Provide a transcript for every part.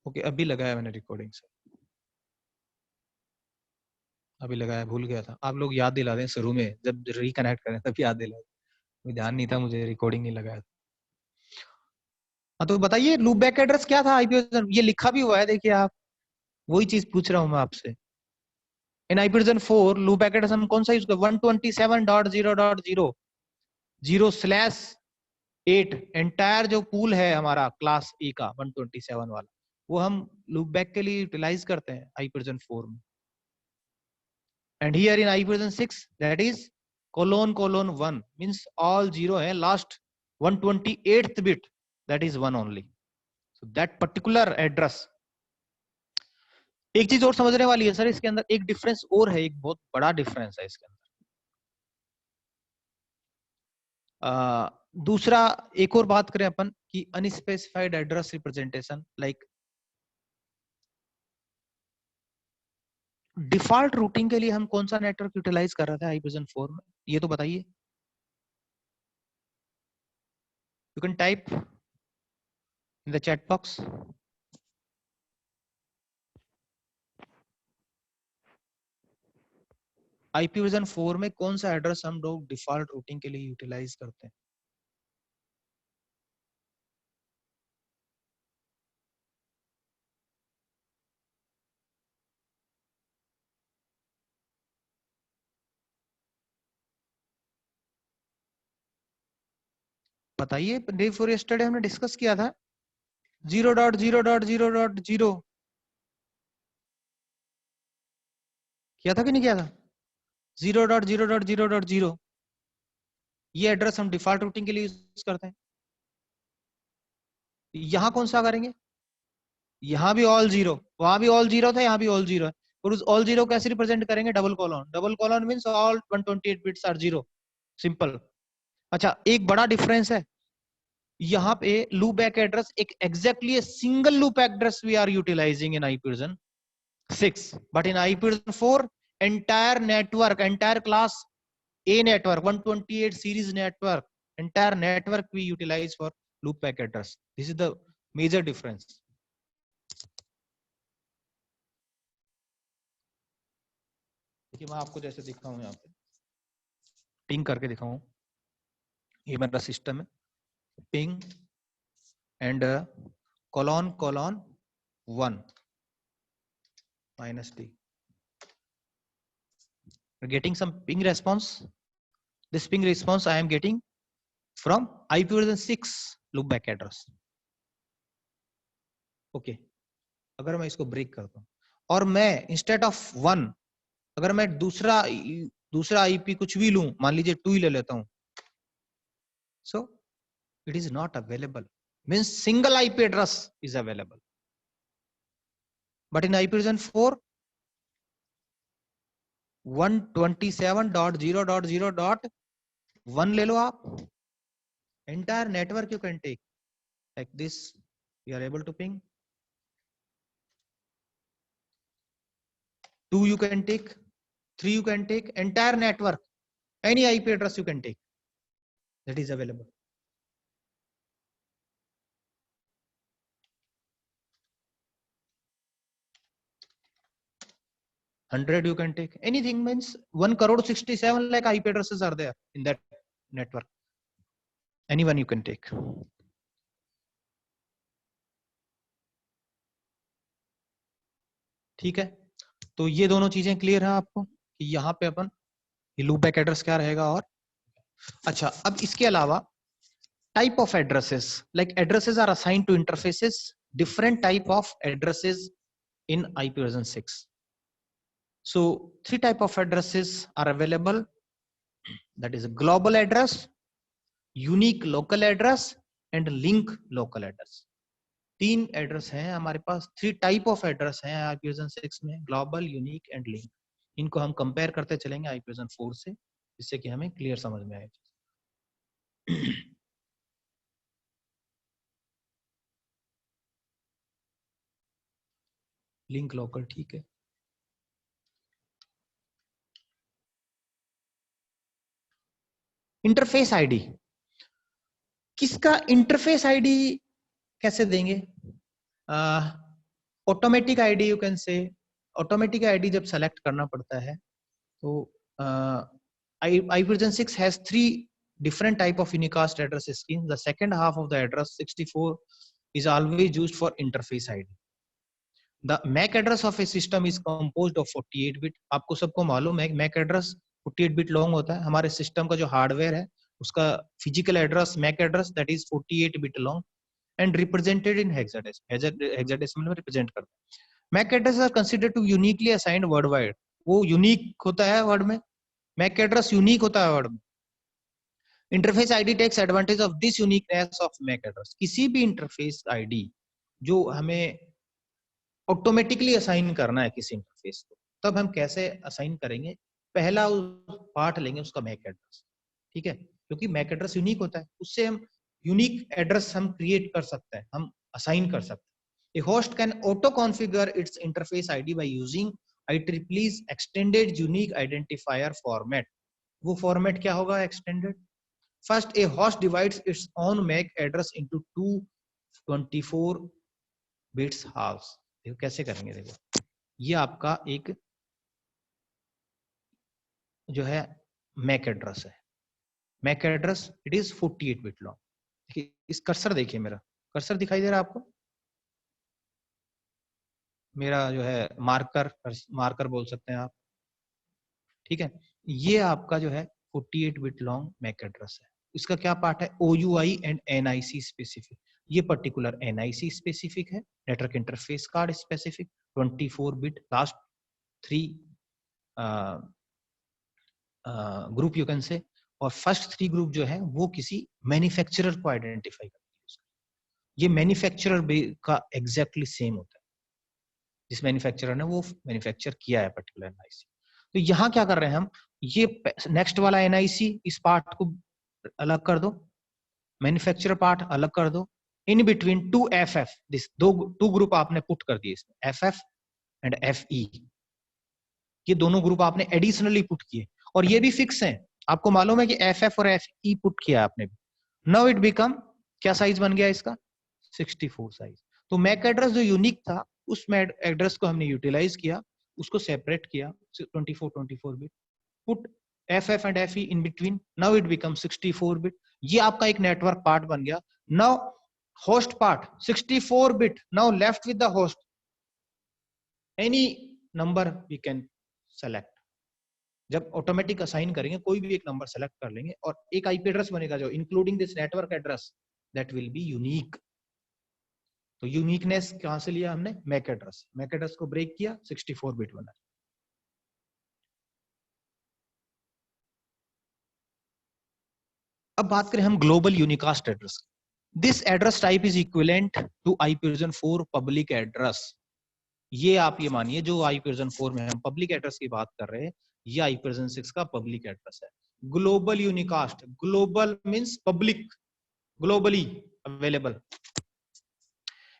Okay, अभी लगाया मैंने रिकॉर्डिंग से, अभी लगाया, भूल गया था। आप लोग याद दिला दें शुरू में जब रिकनेक्ट करें तब याद दिला दें, ध्यान नहीं था मुझे, रिकॉर्डिंग नहीं लगाया था। हाँ तो बताइए लूप बैक एड्रेस क्या था आईपी वर्जन, ये लिखा भी हुआ है, देखिए आप, वही चीज पूछ रहा हूँ मैं आपसे। In IP version 4 loop back address हम कौन सा यूज कर, 127.0.0/0/8 एंटायर जो पूल है हमारा क्लास ए का 127 वाला, वो हम लूप बैक के लिए यूटिलाइज करते हैं आईपी वर्जन 4 में। And here in IP version 6 that is ::1 means all zero है, last 128th bit that is 1 only. So that particular address, एक चीज और समझने वाली है सर इसके अंदर, एक डिफरेंस और है, एक बहुत बड़ा डिफरेंस है इसके अंदर। दूसरा, एक और बात करें अपन कि unspecified address representation, like default routing के लिए हम कौन सा नेटवर्क यूटिलाइज कर रहे थे आईपी वर्जन 4 में, ये तो बताइए। You can type in the chat box. IP version 4 में कौन सा एड्रेस हम लोग डिफॉल्ट रूटिंग के लिए यूटिलाइज करते हैं? बताइए, डे फॉर यस्टरडे हमने डिस्कस किया था 0.0.0.0 किया था कि नहीं किया था? 0.0.0.0 ये एड्रेस हम डिफॉल्ट रूटिंग के लिए यूज करते हैं। यहां कौन सा करेंगे? यहाँ भी ऑल जीरो, वहां भी ऑल जीरो था, यहाँ भी ऑल जीरो है, और उस ऑल जीरो कैसे रिप्रेजेंट करेंगे? Double colon, double colon means all 128 bits are zero, simple. अच्छा, एक बड़ा डिफरेंस है यहाँ पे, लूप बैक एड्रेस एक exactly single loop address we are utilizing in IP version 6, but in IP version 4 entire network, entire class A network 128 series network, entire network we utilize for loop back address. This is the major difference. देखिए मैं आपको जैसे दिखा हूं, यहाँ पे ping करके दिखाऊं, ये मेरा सिस्टम है, ping and colon colon 1 -t, getting some ping response. This ping response I am getting from IP version 6 loopback address. Okay, अगर मैं इसको ब्रेक करता हूं और मैं इंस्टेड ऑफ 1 अगर मैं दूसरा आईपी कुछ भी लूं, मान लीजिए 2 ही ले लेता हूं, so it is not available, means single IP address is available, but in IP version 4 127.0.0.1 ले लो आप, entire network you can take like this, you are able to ping 2, you can take 3, you can take entire network, any IP address you can take, that is available. Hundred you can take anything, means 1,67 lakh IP addresses are there in that network, anyone you can take. ठीक है, तो ये दोनों चीजें clear है आपको कि यहाँ पे अपन लूप बैक एड्रेस क्या रहेगा। और अच्छा, अब इसके अलावा type of addresses, like addresses are assigned to interfaces, different type of addresses in IP version 6. So 3 type of addresses are available, that is a global address, unique local address and link local address. 3 address हैं हमारे पास, 3 type of address हैं IP version 6 में, global, unique and link. इनको हम compare करते चलेंगे IP version 4 से, जिससे कि हमें क्लियर समझ में आए। लिंक लोकल, ठीक है। इंटरफेस आईडी, किसका इंटरफेस आईडी कैसे देंगे? Automatic ID you can say, automatic ID जब सेलेक्ट करना पड़ता है तो IPv6 has 3 different type of unicast address schemes. The second half of the address 64 is always used for interface ID. The MAC address of a system is composed of 48 bit. आपको सबको मालूम है MAC address 48 bit long होता है. हमारे system का जो hardware है उसका physical address MAC address that is 48 bit long and represented in hexadecimal में रिप्रेजेंट करता है. MAC addresses are considered to uniquely assigned worldwide. वो यूनिक होता है वर्ड में, MAC एड्रेस यूनिक होता है वर्ड में. Interface ID takes advantage of this uniqueness of MAC address. किसी भी इंटरफेस आईडी जो हमें ऑटोमेटिकली असाइन करना है किसी इंटरफेस को, तब हम कैसे असाइन करेंगे? पहला पार्ट लेंगे उसका MAC एड्रेस, ठीक है, क्योंकि MAC एड्रेस यूनिक होता है, उससे हम यूनिक एड्रेस हम क्रिएट कर सकते हैं, हम असाइन कर सकते हैं. A host can auto configure its interface ID by using IEEE's extended unique identifier format. वो फॉर्मेट क्या होगा extended? First, a host divides its own MAC address into 224 bits halves. देखो कैसे करेंगे, देखो ये आपका एक जो है MAC एड्रेस है, MAC address it is 48 bit long. देखिए इस कर्सर, देखिए मेरा कर्सर दिखाई दे रहा है आपको, मेरा जो है मार्कर बोल सकते हैं आप, ठीक है. ये आपका जो है 48 बिट लॉन्ग MAC एड्रेस है. इसका क्या पार्ट है? OUI and NIC specific. ये पर्टिकुलर NIC स्पेसिफिक है, network interface card specific, 24 bit last 3 group you can say, और फर्स्ट 3 ग्रुप जो है वो किसी मैन्युफैक्चरर को आइडेंटिफाई करती है. ये मैन्युफैक्चरर का एग्जैक्टली सेम होता है, जिस मैन्युफैक्चरर ने वो मैन्युफैक्चर किया है पर्टिकुलर NIC. तो यहाँ क्या कर रहे हैं हम, ये नेक्स्ट वाला NIC इस पार्ट को अलग कर दो, मैन्युफैक्चरर पार्ट अलग कर दो, इन बिटवीन 2 FF, दिस दो ग्रुप आपने पुट कर दिए इसमें, FF एंड FE. ये दोनों ग्रुप आपने एडिशनली पुट किए, और ये भी फिक्स हैं. आपको मालूम है कि FF और FE पुट किया आपने भी. नाउ इट बिकम, क्या साइज बन गया इसका? 64 साइज. तो MAC एड्रेस जो यूनिक था उस MAC एड्रेस को हमने यूटिलाइज किया, उसको सेपरेट किया 24 bit, put FF and FE in between, now it become 64 bit. ये आपका एक नेटवर्क पार्ट बन गया. Now host part 64 bit, now left with the host any number we can select. जब ऑटोमेटिक असाइन करेंगे कोई भी एक नंबर सेलेक्ट कर लेंगे और एक IP एड्रेस बनेगा जो including this network address that will be unique. तो यूनिकनेस कहां से लिया हमने? MAC address. MAC एड्रेस को ब्रेक किया, 64 बिट बना. अब बात करें हम global unicast address. This address type is equivalent to IPv4 public address. ये आप ये मानिए जो IPv4 में हम पब्लिक एड्रेस की बात कर रहे हैं, ये IPv6 का पब्लिक एड्रेस है. Global unicast, global means public, globally available,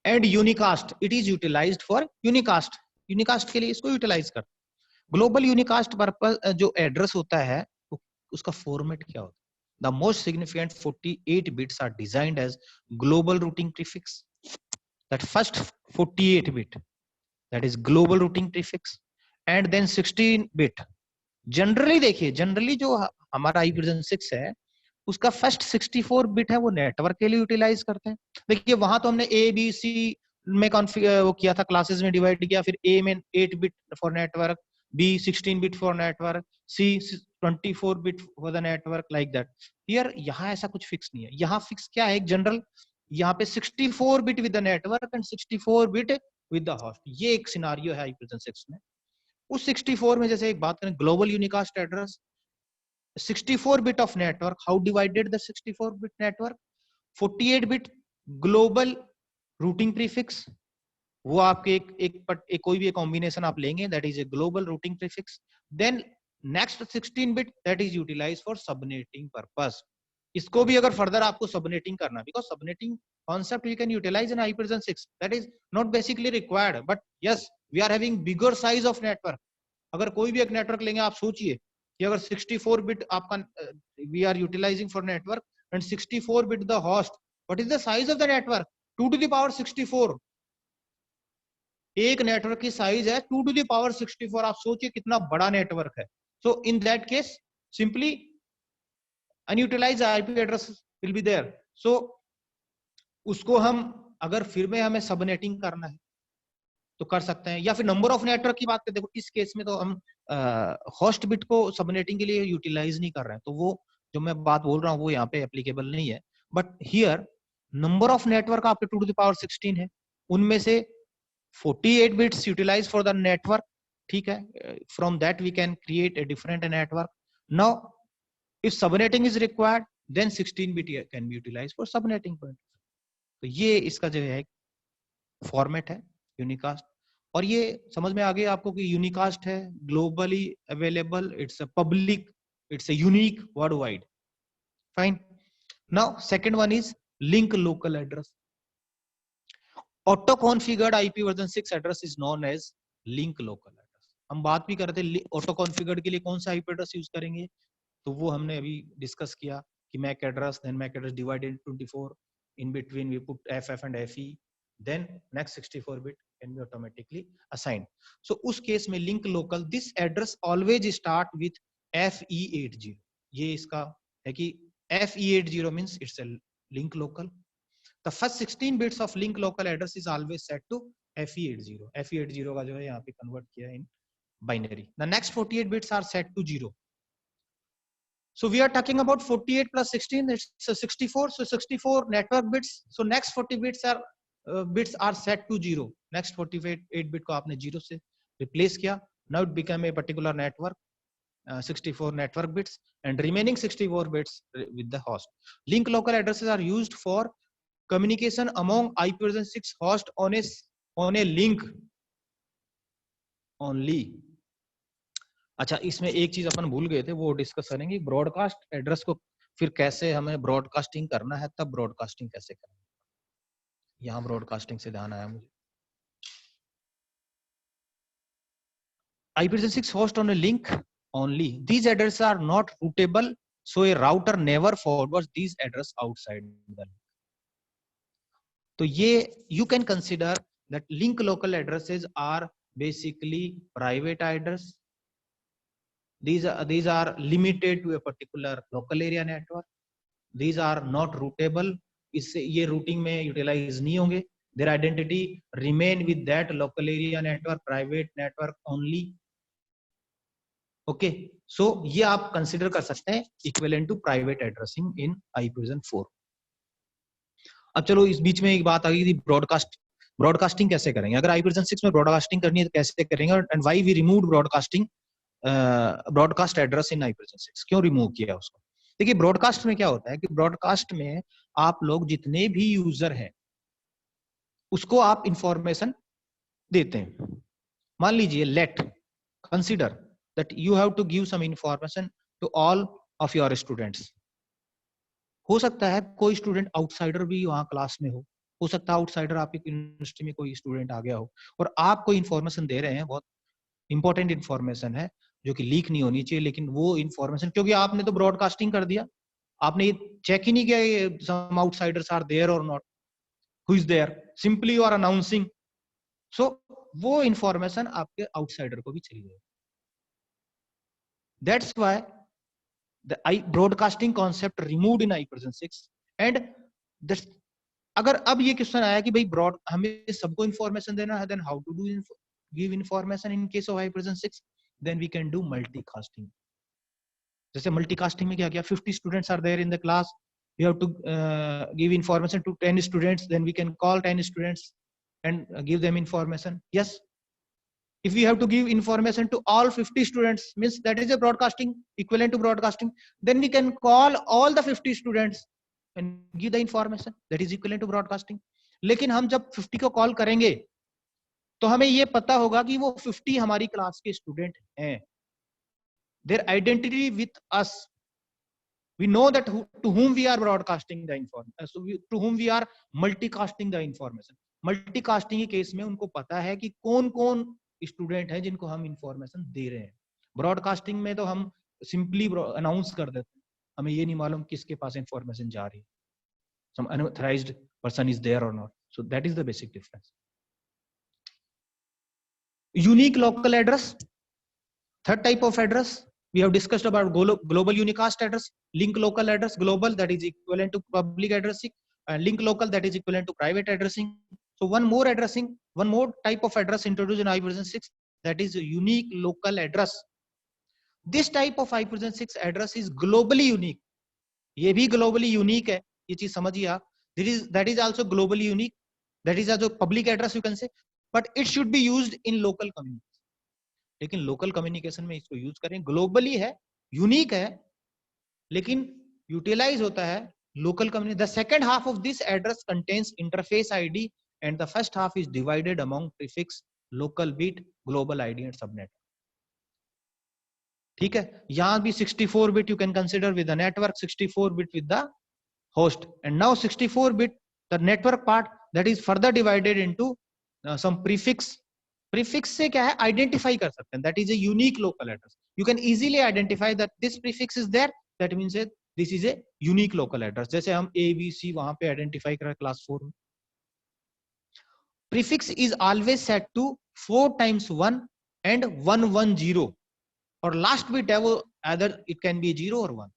and unicast it is utilized for unicast. Unicast के लिए इसको यूटिलाइज कर. ग्लोबल यूनिकास्ट पर्पस जो एड्रेस होता है उसका फॉर्मेट क्या होता है? The most significant 48 bits are designed as global routing prefix. That first 48 bit, that is global routing prefix, and then 16 bit. Generally देखिए, generally जो हमारा IPv6 है उसका फर्स्ट 64 बिट है वो नेटवर्क के लिए यूटिलाइज करते हैं. देखिए वहां तो हमने ABC में वो किया था, क्लासेस में डिवाइड किया, फिर A में 8 bit for network, B 16 bit for network, C 24 bit for the network, like that. Here यहाँ ऐसा कुछ फिक्स नहीं है. यहाँ फिक्स क्या है? एक जनरल, यहाँ पे 64 bit with the network and 64 bit with the host. ये एक सिनारियो है IPv6 में. उस 64 में जैसे एक बात करें global unicast address, 64 bit of network, how divided the 64 bit network? 48 bit global routing prefix, वो आपके एक कोई भी एक कॉम्बिनेशन आप लेंगे, that is a global routing prefix. Then next 16 bit that is utilized for subnetting purpose. इसको भी अगर फर्दर आपको सबनेटिंग करना, because subnetting concept we can utilize in IPv6, that is not basically required, but yes we are having bigger size of network. अगर कोई भी एक network लेंगे, आप सोचिए कि अगर 64 बिट आपका we are utilizing for network and 64 bit the host, what is the size of the network? 2 to the power 64. एक नेटवर्क की साइज है 2 to the power 64, आप सोचिए कितना बड़ा नेटवर्क है. So in that case simply unutilised IP address will be there. So उसको हम अगर फिर में हमें सबनेटिंग करना है तो कर सकते हैं, या फिर नंबर ऑफ नेटवर्क की बात करते हैं. देखो इस केस में तो हम होस्ट बिट को सबनेटिंग के लिए यूटिलाइज नहीं कर रहे हैं, तो वो जो मैं बात बोल रहा हूँ वो यहाँ पे एप्लीकेबल नहीं है. But here number of network आपके 2 to the power 16 है, उनमें से 48 bits utilize for the network. ठीक है, from that we can create a different network. Now if subnetting is required then 16 bit can be utilize for subnetting point. तो ये इसका जो है फॉर्मेट है यूनिकास्ट. और ये समझ में आ गया आपको कि यूनिकास्ट है, globally available, it's a public, it's a unique world wide. Fine. Now second one is link local address. Auto configured IP version 6 address is known as link local address. हम बात भी करते हैं ऑटो कॉन्फ़िगर्ड के लिए कौन सा IP address use करेंगे, तो वो हमने अभी डिस्कस किया कि MAC address, then MAC address divided into 24, in between we put FF and FE, then next 64 bit can be automatically assigned. So उस केस में link local, this address always start with FE80. ये इसका है कि FE80 means it's a link local. The first 16 bits of link local address is always set to FE80. FE80 का जो है यहाँ पे convert किया in binary. The next 48 bits are set to 0. So we are talking about 48 plus 16, it's 64. So 64 network bits. So next 40 bits are set to 0. Next 48 bit को आपने 0 से replace किया. Now it became a particular network, 64 network bits, and remaining 64 bits with the host. Link local addresses are used for communication among IP version 6 host on a link only. अच्छा, इसमें एक चीज अपन भूल गए थे, वो डिस्कस करेंगे. ब्रॉडकास्ट एड्रेस को फिर कैसे हमें ब्रॉडकास्टिंग करना है, तब ब्रॉडकास्टिंग कैसे करना है. यहाँ ब्रॉडकास्टिंग से ध्यान आया मुझे. IPv6 host on a link only. These addresses are not routable, so a router never forwards these address outside the link. तो ये you can consider that link local addresses are basically private address. These are limited to a particular local area network. These are not routable. इससे ये routing में utilize नहीं होंगे. Their identity remain with that local area network, private network only. Okay, so ये आप consider कर सकते हैं equivalent to private addressing in IPv4. अब चलो इस बीच में एक बात आ गई थी, ब्रॉडकास्टिंग कैसे करेंगे. अगर IPv6 में ब्रॉडकास्टिंग करनी है तो कैसे करेंगे, and why we remove broadcasting broadcast address in IPv6, क्यों रिमूव किया उसको. देखिए ब्रॉडकास्ट में क्या होता है कि ब्रॉडकास्ट में आप लोग जितने भी यूजर हैं उसको आप इंफॉर्मेशन देते हैं. मान लीजिए let consider that you have to give some information to all of your students. हो सकता है कोई स्टूडेंट आउटसाइडर भी वहां क्लास में हो सकता है आउटसाइडर आपकी यूनिवर्सिटी में कोई स्टूडेंट आ गया हो और आप कोई इंफॉर्मेशन दे रहे हैं, बहुत इंपॉर्टेंट इंफॉर्मेशन है जो कि लीक नहीं होनी चाहिए, लेकिन वो इंफॉर्मेशन क्योंकि आपने तो ब्रॉडकास्टिंग कर दिया, आपने ये चेक ही नहीं किया सम आउटसाइडर्स आर देयर और not, who is there, simply you are announcing. So वो इंफॉर्मेशन आपके आउटसाइडर को भी चाहिए. That's why the broadcasting concept removed in IPv6. एंड अगर अब ये क्वेश्चन आया कि भाई ब्रॉड हमें सबको इंफॉर्मेशन देना है, then how to do give information in case of IPv6, then we can do multicasting. जैसे मल्टीकास्टिंग में क्या किया, 50 students are there in the class, you have to give information to 10 students, then we can call 10 students and give them information. Yes, if we have to give information to all 50 students, means that is a broadcasting, equivalent to broadcasting. Then we can call all the 50 students and give the information, that is equivalent to broadcasting. लेकिन हम जब 50 को call करेंगे तो हमें ये पता होगा कि वो 50 हमारी क्लास के स्टूडेंट हैं, their identity with us. We know that to whom we are broadcasting the information, so to whom we are multicasting the information. Multicasting के केस में उनको पता है कि कौन कौन स्टूडेंट है जिनको हम इंफॉर्मेशन दे रहे हैं. ब्रॉडकास्टिंग में तो हम सिंपली अनाउंस कर देते हैं, हमें ये नहीं मालूम किसके पास इंफॉर्मेशन जा रही है, some unauthorized person is there or not. So that is the basic difference. unique local address. Third type of address we have discussed about global unicast address, link local address, global that is equivalent to public addressing, and link local that is equivalent to private addressing. So one more type of address introduced in IPv6, that is a unique local address. This type of IPv6 address is globally unique. ये भी globally unique है, ये चीज समझिए आप. That is also globally unique. That is also public address you can say, but it should be used in local communication. लेकिन local communication में इसको यूज करें. ग्लोबली है, यूनिक है, लेकिन यूटिलाइज होता है local community. The second half of this address contains interface ID and the first half is divided among prefix, local bit, global ID and subnet. ठीक है, यहां भी 64 bit you can consider with the network, 64 bit with the host, and now 64 bit the network part that is further divided into some prefix. Prefix से क्या है, identify कर सकते हैं. That is a unique local address. You can easily identify that this prefix is there, that means this is a unique local address. जैसे हम ABC वहां पे आइडेंटिफाई कर क्लास 4 में. Prefix is always set to 4 times 1 and 110, और last bit है वो either it can be 0 or 1,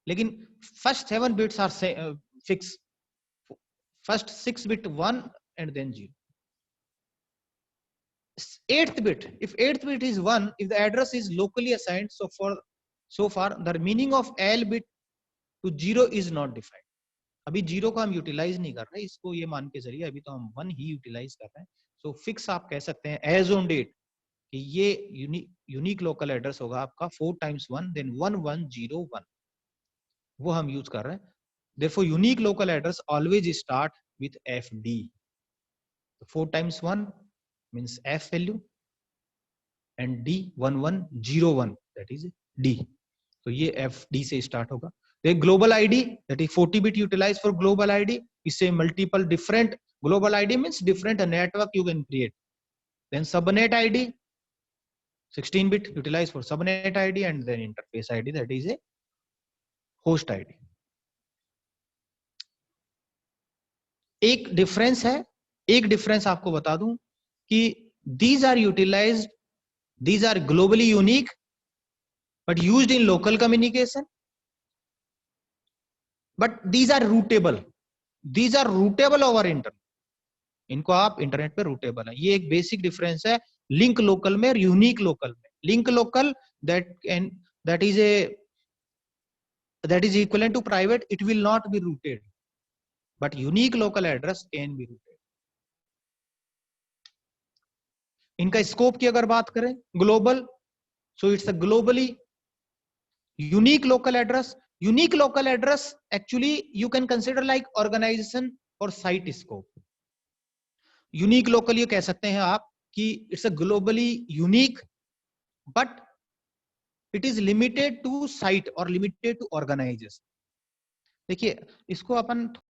लेकिन first 7 bits are fix. First 6 bit 1 and then 0. 8th bit, if 8th bit is 1, if the address is locally assigned, so far the meaning of L bit to 0 is not defined. अभी 0 को हम utilise नहीं कर रहे, इसको ये मान के चलिए अभी तो हम 1 ही यूटिलाइज कर रहे हैं. सो फिक्स आप कह सकते हैं एज ऑन डेट कि ये यूनिक लोकल एड्रेस होगा आपका 4 times 1 then 1101, वो हम यूज कर रहे हैं. therefore unique local address always start with FD. 4 times 1 means F value and D 1101, that is D. तो ये FD से स्टार्ट होगा. एक global ID that is 40 bit utilise for global ID. इससे multiple different global ID means different network you can create. Then subnet ID 16 bit utilise for subnet ID, and then interface ID that is a host ID. एक difference आपको बता दूं कि these are utilized, these are globally unique but used in local communication, but these are routable over internet. इनको आप internet पे routable है. ये एक बेसिक डिफरेंस है लिंक लोकल में और यूनिक लोकल में. Link local that is equivalent to private, it will not be routed, but unique local address can be routed. इनका स्कोप की अगर बात करें global, so it's a globally unique local address. Unique local address actually you can consider like organization और site scope. Unique local ये कह सकते हैं आप कि it's a globally unique but it is limited to site और limited to organization. देखिए इसको अपन